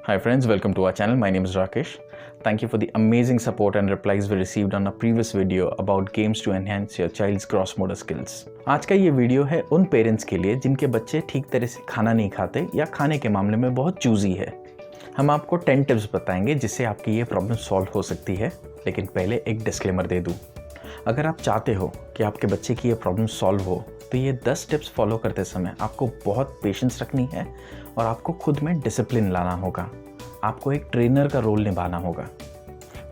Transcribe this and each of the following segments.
Hi friends, welcome to our channel. My name is Rakesh. Thank you for the amazing support and replies we received on a previous video about games to enhance your child's gross motor skills. आज का ये video है उन parents के लिए जिनके बच्चे ठीक तरह से खाना नहीं खाते या खाने के मामले में बहुत चूजी है। हम आपको 10 टिप्स बताएंगे जिससे आपकी ये प्रॉब्लम सॉल्व हो सकती है, लेकिन पहले एक डिस्क्लेमर दे दूँ। अगर आप चाहते हो कि आपके बच्चे की ये प्रॉब्लम सॉल्व हो तो ये 10 टिप्स फॉलो करते समय आपको बहुत पेशेंस रखनी है और आपको खुद में डिसिप्लिन लाना होगा। आपको एक ट्रेनर का रोल निभाना होगा।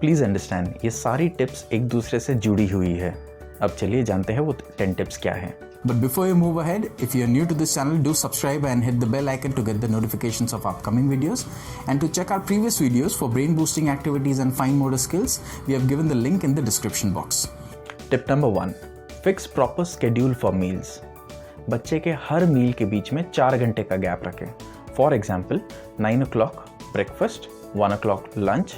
प्लीज़ अंडरस्टैंड, ये सारी टिप्स एक दूसरे से जुड़ी हुई है। अब चलिए जानते हैं वो 10 टिप्स क्या है। But before you move ahead, if you are new to this channel, do subscribe and hit the bell icon to get the notifications of upcoming videos. And to check our previous videos for brain boosting activities and fine motor skills, we have given the link in the description box. Tip number 1, fix proper schedule for meals. बच्चे के हर मील के बीच में 4 घंटे का gap रखें। For example 9 o'clock breakfast, 1 o'clock lunch,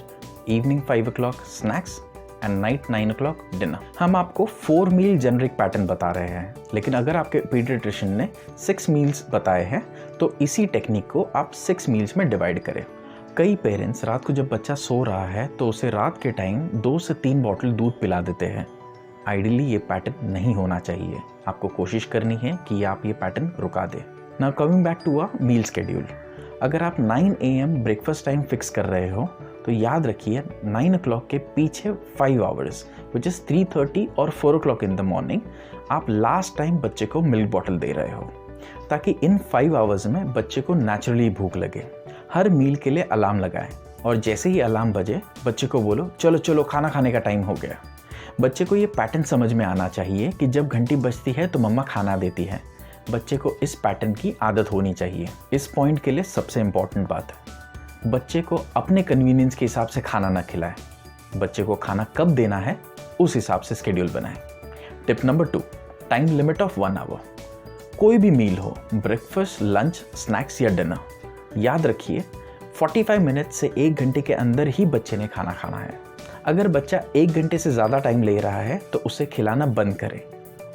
evening 5 o'clock snacks and night 9 o'clock dinner. हम आपको 4 मील generic pattern बता रहे हैं, लेकिन अगर आपके पीडियाट्रिशियन ने 6 मील्स बताए हैं तो इसी टेक्निक को आप 6 मील्स में डिवाइड करें। कई पेरेंट्स रात को जब बच्चा सो रहा है तो उसे रात के टाइम 2 से 3 बॉटल दूध पिला देते हैं। आइडियली ये पैटर्न नहीं होना चाहिए। आपको कोशिश करनी है कि आप ये पैटर्न रुका दें। Now coming back to a meal schedule, अगर आप 9 AM ब्रेकफास्ट टाइम फिक्स कर रहे हो तो याद रखिए 9 o'clock के पीछे 5 hours विच इज़ 3:30 और 4 o'clock इन द मॉर्निंग आप लास्ट टाइम बच्चे को मिल्क बॉटल दे रहे हो, ताकि इन 5 hours में बच्चे को नेचुरली भूख लगे। हर मील के लिए अलार्म लगाएं और जैसे ही अलार्म बजे बच्चे को बोलो चलो चलो खाना खाने का टाइम हो गया। बच्चे को ये पैटर्न समझ में आना चाहिए कि जब घंटी बजती है तो मम्मा खाना देती है। बच्चे को इस पैटर्न की आदत होनी चाहिए। इस पॉइंट के लिए सबसे इम्पॉर्टेंट बात है, बच्चे को अपने कन्वीनियंस के हिसाब से खाना ना खिलाएं। बच्चे को खाना कब देना है उस हिसाब से स्केड्यूल बनाएं। Tip number 2, time limit of 1 hour। कोई भी मील हो, ब्रेकफास्ट, लंच, स्नैक्स या डिनर, याद रखिए 45 मिनट से 1 घंटे के अंदर ही बच्चे ने खाना खाना है। अगर बच्चा 1 घंटे से ज़्यादा टाइम ले रहा है तो उसे खिलाना बंद करें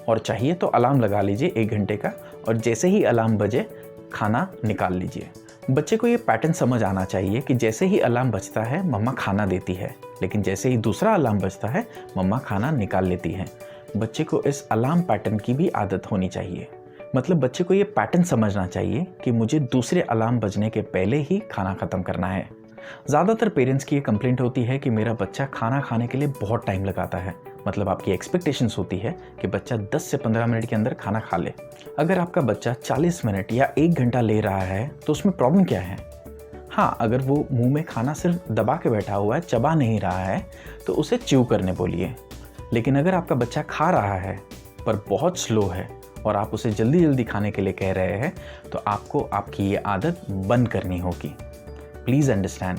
और चाहिए तो अलार्म लगा लीजिए 1 घंटे का, और जैसे ही अलार्म बजे खाना निकाल लीजिए। बच्चे को ये पैटर्न समझ आना चाहिए कि जैसे ही अलार्म बजता है मम्मा खाना देती है, लेकिन जैसे ही दूसरा अलार्म बजता है मम्मा खाना निकाल लेती है। बच्चे को इस अलार्म पैटर्न की भी आदत होनी चाहिए। मतलब बच्चे को ये पैटर्न समझना चाहिए कि मुझे दूसरे अलार्म बजने के पहले ही खाना ख़त्म करना है। ज़्यादातर पेरेंट्स की ये कंप्लेंट होती है कि मेरा बच्चा खाना खाने के लिए बहुत टाइम लगाता है। मतलब आपकी एक्सपेक्टेशंस होती है कि बच्चा 10 से 15 मिनट के अंदर खाना खा ले। अगर आपका बच्चा 40 मिनट या 1 घंटा ले रहा है तो उसमें प्रॉब्लम क्या है? हाँ, अगर वो मुंह में खाना सिर्फ दबा के बैठा हुआ है, चबा नहीं रहा है, तो उसे च्यू करने बोलिए। लेकिन अगर आपका बच्चा खा रहा है पर बहुत स्लो है और आप उसे जल्दी जल्दी खाने के लिए कह रहे हैं तो आपको आपकी ये आदत बंद करनी होगी। Please understand,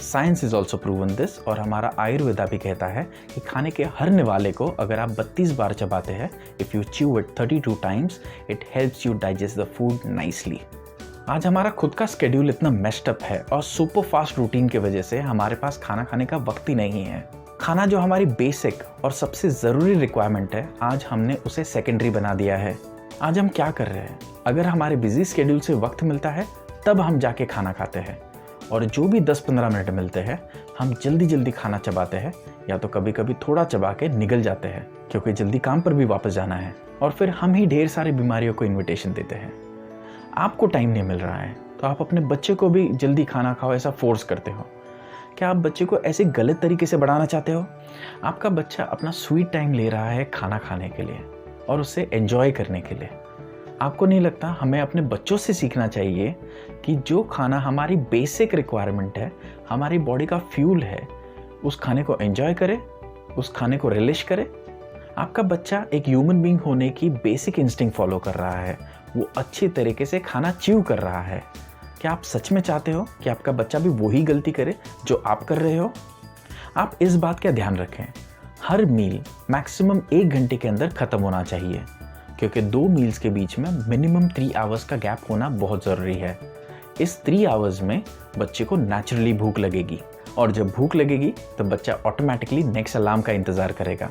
science is also proven this, और हमारा आयुर्वेदा भी कहता है कि खाने के हर निवाले को अगर आप 32 बार चबाते हैं, if you chew it 32 times, it helps you digest the food nicely. आज हमारा खुद का स्केड्यूल इतना मेस्ड अप है और सुपर फास्ट रूटीन की वजह से हमारे पास खाना खाने का वक्त ही नहीं है। खाना जो हमारी बेसिक और सबसे ज़रूरी रिक्वायरमेंट है, आज हमने उसे सेकेंडरी बना दिया है। आज हम क्या कर रहे हैं, अगर हमारे बिजी स्केड्यूल से वक्त मिलता है तब हम जाके खाना खाते हैं, और जो भी 10-15 मिनट मिलते हैं हम जल्दी जल्दी खाना चबाते हैं, या तो कभी कभी थोड़ा चबा के निकल जाते हैं क्योंकि जल्दी काम पर भी वापस जाना है, और फिर हम ही ढेर सारी बीमारियों को इन्विटेशन देते हैं। आपको टाइम नहीं मिल रहा है तो आप अपने बच्चे को भी जल्दी खाना खाओ ऐसा फोर्स करते हो। क्या आप बच्चे को ऐसे गलत तरीके से बढ़ाना चाहते हो? आपका बच्चा अपना स्वीट टाइम ले रहा है खाना खाने के लिए और उसे एंजॉय करने के लिए। आपको नहीं लगता हमें अपने बच्चों से सीखना चाहिए कि जो खाना हमारी बेसिक रिक्वायरमेंट है, हमारी बॉडी का फ्यूल है, उस खाने को एंजॉय करे, उस खाने को रिलिश करे? आपका बच्चा एक ह्यूमन बीइंग होने की बेसिक इंस्टिंक्ट फॉलो कर रहा है, वो अच्छी तरीके से खाना च्यू कर रहा है। क्या आप सच में चाहते हो कि आपका बच्चा भी वही गलती करे जो आप कर रहे हो? आप इस बात का ध्यान रखें, हर मील मैक्सिमम 1 घंटे के अंदर ख़त्म होना चाहिए, क्योंकि 2 मील्स के बीच में मिनिमम 3 hours का गैप होना बहुत ज़रूरी है। इस 3 hours में बच्चे को नेचुरली भूख लगेगी, और जब भूख लगेगी तो बच्चा ऑटोमेटिकली नेक्स्ट अलार्म का इंतज़ार करेगा।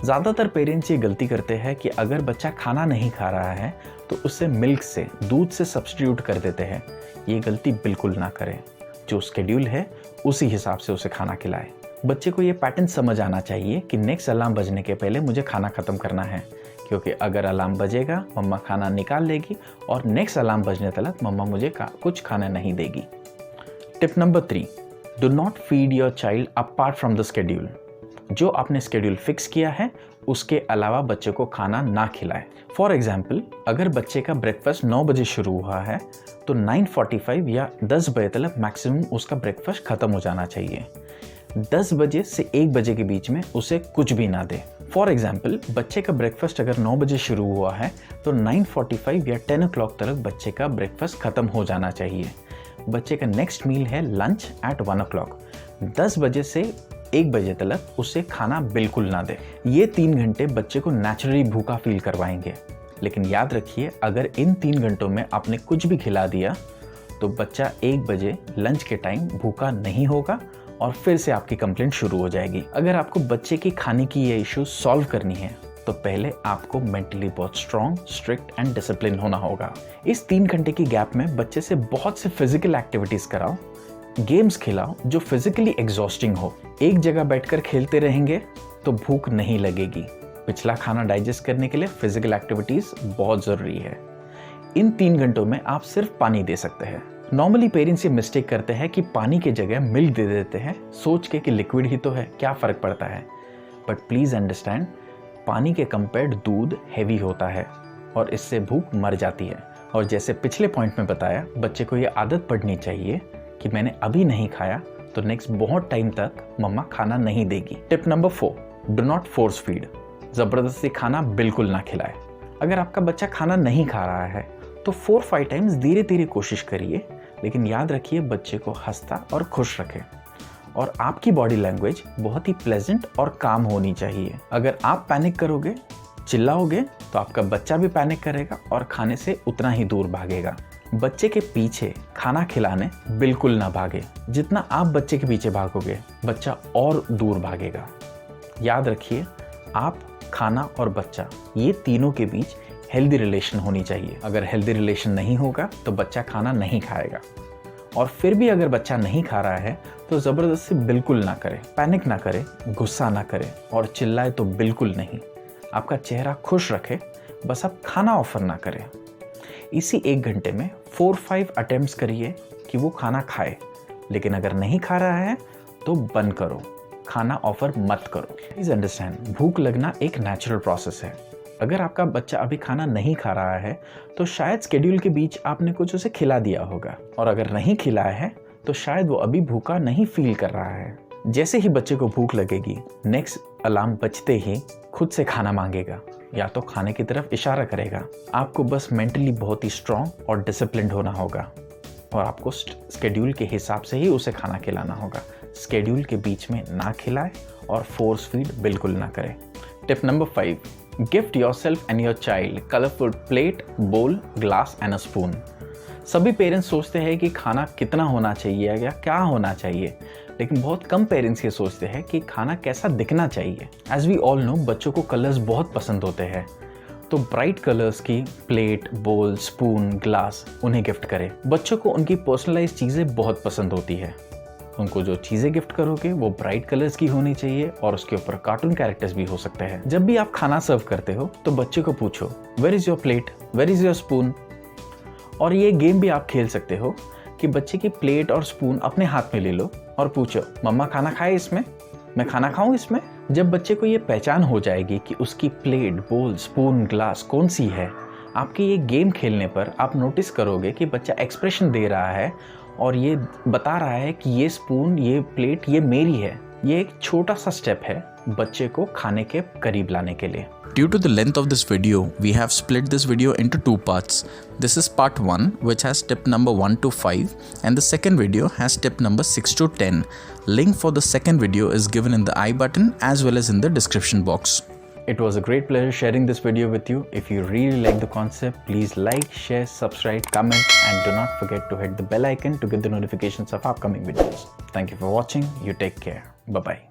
ज़्यादातर पेरेंट्स ये गलती करते हैं कि अगर बच्चा खाना नहीं खा रहा है तो उसे मिल्क से, दूध से सब्स्टिट्यूट कर देते हैं। ये गलती बिल्कुल ना करें। जो स्केड्यूल है उसी हिसाब से उसे खाना खिलाए। बच्चे को ये पैटर्न समझ आना चाहिए कि नेक्स्ट अलार्म बजने के पहले मुझे खाना ख़त्म करना है, क्योंकि अगर अलार्म बजेगा मम्मा खाना निकाल लेगी और नेक्स्ट अलार्म बजने तक मम्मा मुझे कुछ खाना नहीं देगी। Tip number 3, do not feed your child apart from the schedule. जो आपने स्केड्यूल फिक्स किया है उसके अलावा बच्चे को खाना ना खिलाए। फॉर एग्जाम्पल, अगर बच्चे का ब्रेकफास्ट 9 बजे शुरू हुआ है तो 9:45 या 10 बजे तक मैक्सिमम उसका ब्रेकफास्ट ख़त्म हो जाना चाहिए। 10 बजे से 1 बजे के बीच में उसे कुछ भी ना दे। फॉर एग्जाम्पल, बच्चे का ब्रेकफास्ट अगर 9 बजे शुरू हुआ है तो 9:45 या 10 o'clock तक बच्चे का ब्रेकफास्ट ख़त्म हो जाना चाहिए। बच्चे का नेक्स्ट मील है लंच एट 1 o'clock। 10 बजे से 1 बजे तक उसे खाना बिल्कुल ना दे। ये 3 घंटे बच्चे को नेचुरली भूखा फील करवाएंगे। लेकिन याद रखिए, अगर इन 3 घंटों में आपने कुछ भी खिला दिया तो बच्चा 1 बजे लंच के टाइम भूखा नहीं होगा और फिर से आपकी कंप्लेंट शुरू हो जाएगी। अगर आपको बच्चे की खाने की ये इशू सॉल्व करनी है तो पहले आपको मेंटली बहुत स्ट्रॉन्ग, स्ट्रिक्ट एंड डिसिप्लिन होना होगा। इस 3 घंटे की गैप में बच्चे से बहुत से फिजिकल एक्टिविटीज कराओ, गेम्स खिलाओ जो फिजिकली एग्जॉस्टिंग हो। एक जगह बैठकर खेलते रहेंगे तो भूख नहीं लगेगी। पिछला खाना डाइजेस्ट करने के लिए फिजिकल एक्टिविटीज बहुत ज़रूरी है। इन 3 घंटों में आप सिर्फ पानी दे सकते हैं। नॉर्मली पेरेंट्स ये मिस्टेक करते हैं कि पानी की जगह मिल्क दे देते हैं, सोच के कि लिक्विड ही तो है, क्या फ़र्क पड़ता है। बट प्लीज़ अंडरस्टैंड, पानी के कंपेयर्ड दूध हैवी होता है और इससे भूख मर जाती है। और जैसे पिछले पॉइंट में बताया, बच्चे को ये आदत पड़नी चाहिए कि मैंने अभी नहीं खाया तो नेक्स्ट बहुत टाइम तक मम्मा खाना नहीं देगी। Tip number 4, do not force feed. ज़बरदस्ती खाना बिल्कुल ना खिलाए। अगर आपका बच्चा खाना नहीं खा रहा है तो 4-5 टाइम्स धीरे धीरे कोशिश करिए, लेकिन याद रखिए बच्चे को हंसता और खुश रखें। और आपकी बॉडी लैंग्वेज बहुत ही प्लेजेंट और काम होनी चाहिए। अगर आप पैनिक करोगे, चिल्लाओगे, तो आपका बच्चा भी पैनिक करेगा और खाने से उतना ही दूर भागेगा। बच्चे के पीछे खाना खिलाने बिल्कुल ना भागे। जितना आप बच्चे के पीछे भागोगे बच्चा और दूर भागेगा। याद रखिए, आप, खाना और बच्चा, ये तीनों के बीच हेल्दी रिलेशन होनी चाहिए। अगर हेल्दी रिलेशन नहीं होगा तो बच्चा खाना नहीं खाएगा। और फिर भी अगर बच्चा नहीं खा रहा है तो ज़बरदस्ती बिल्कुल ना करे, पैनिक ना करे, गुस्सा ना करे और चिल्लाए तो बिल्कुल नहीं। आपका चेहरा खुश रखे, बस आप खाना ऑफर ना करें। इसी 1 घंटे में 4-5 अटेम्प्ट्स करिए कि वो खाना खाए। लेकिन अगर नहीं खा रहा है तो बंद करो, खाना ऑफर मत करो। प्लीज़ अंडरस्टैंड, भूख लगना एक नेचुरल प्रोसेस है। अगर आपका बच्चा अभी खाना नहीं खा रहा है तो शायद स्केड्यूल के बीच आपने कुछ उसे खिला दिया होगा, और अगर नहीं खिलाया है तो शायद वो अभी भूखा नहीं फील कर रहा है। जैसे ही बच्चे को भूख लगेगी, नेक्स्ट अलार्म बजते ही खुद से खाना मांगेगा या तो खाने की तरफ इशारा करेगा। आपको बस मेंटली बहुत ही स्ट्रॉन्ग और डिसिप्लिन्ड होना होगा और आपको स्केड्यूल के हिसाब से ही उसे खाना खिलाना होगा। स्केड्यूल के बीच में ना खिलाए और फोर्स फीड बिल्कुल ना करें। Tip number 5, gift yourself and your child colourful plate, बोल, ग्लास एंड अ स्पून। सभी पेरेंट्स सोचते हैं कि खाना कितना होना चाहिए या क्या होना चाहिए, लेकिन बहुत कम पेरेंट्स ये सोचते हैं कि खाना कैसा दिखना चाहिए। एज वी ऑल नो, बच्चों को कलर्स बहुत पसंद होते हैं, तो ब्राइट कलर्स की प्लेट, बोल, स्पून, ग्लास उन्हें गिफ्ट करें। बच्चों को उनकी पर्सनलाइज चीज़ें बहुत पसंद होती है। उनको जो चीज़ें गिफ्ट करोगे वो ब्राइट कलर्स की होनी चाहिए और उसके ऊपर कार्टून कैरेक्टर्स भी हो सकते हैं। जब भी आप खाना सर्व करते हो तो बच्चे को पूछो, where is your plate, where is your spoon. और ये गेम भी आप खेल सकते हो कि बच्चे की प्लेट और स्पून अपने हाथ में ले लो और पूछो, मम्मा खाना खाए इसमें, मैं खाना खाऊं इसमें। जब बच्चे को ये पहचान हो जाएगी कि उसकी प्लेट, बोल, स्पून, ग्लास कौन सी है, आपके ये गेम खेलने पर आप नोटिस करोगे कि बच्चा एक्सप्रेशन दे रहा है और ये बता रहा है कि ये स्पून, ये प्लेट, ये मेरी है। ये एक छोटा सा स्टेप है बच्चे को खाने के करीब लाने के लिए। Due to the length of this video, we have split this video into 2 parts. This is part 1, which has tip number 1 to 5, and the second video has tip number 6 to 10. Link for the second video is given in the I button as well as in the description box. It was a great pleasure sharing this video with you. If you really like the concept, please like, share, subscribe, comment, and do not forget to hit the bell icon to get the notifications of upcoming videos. Thank you for watching. You take care. Bye-bye.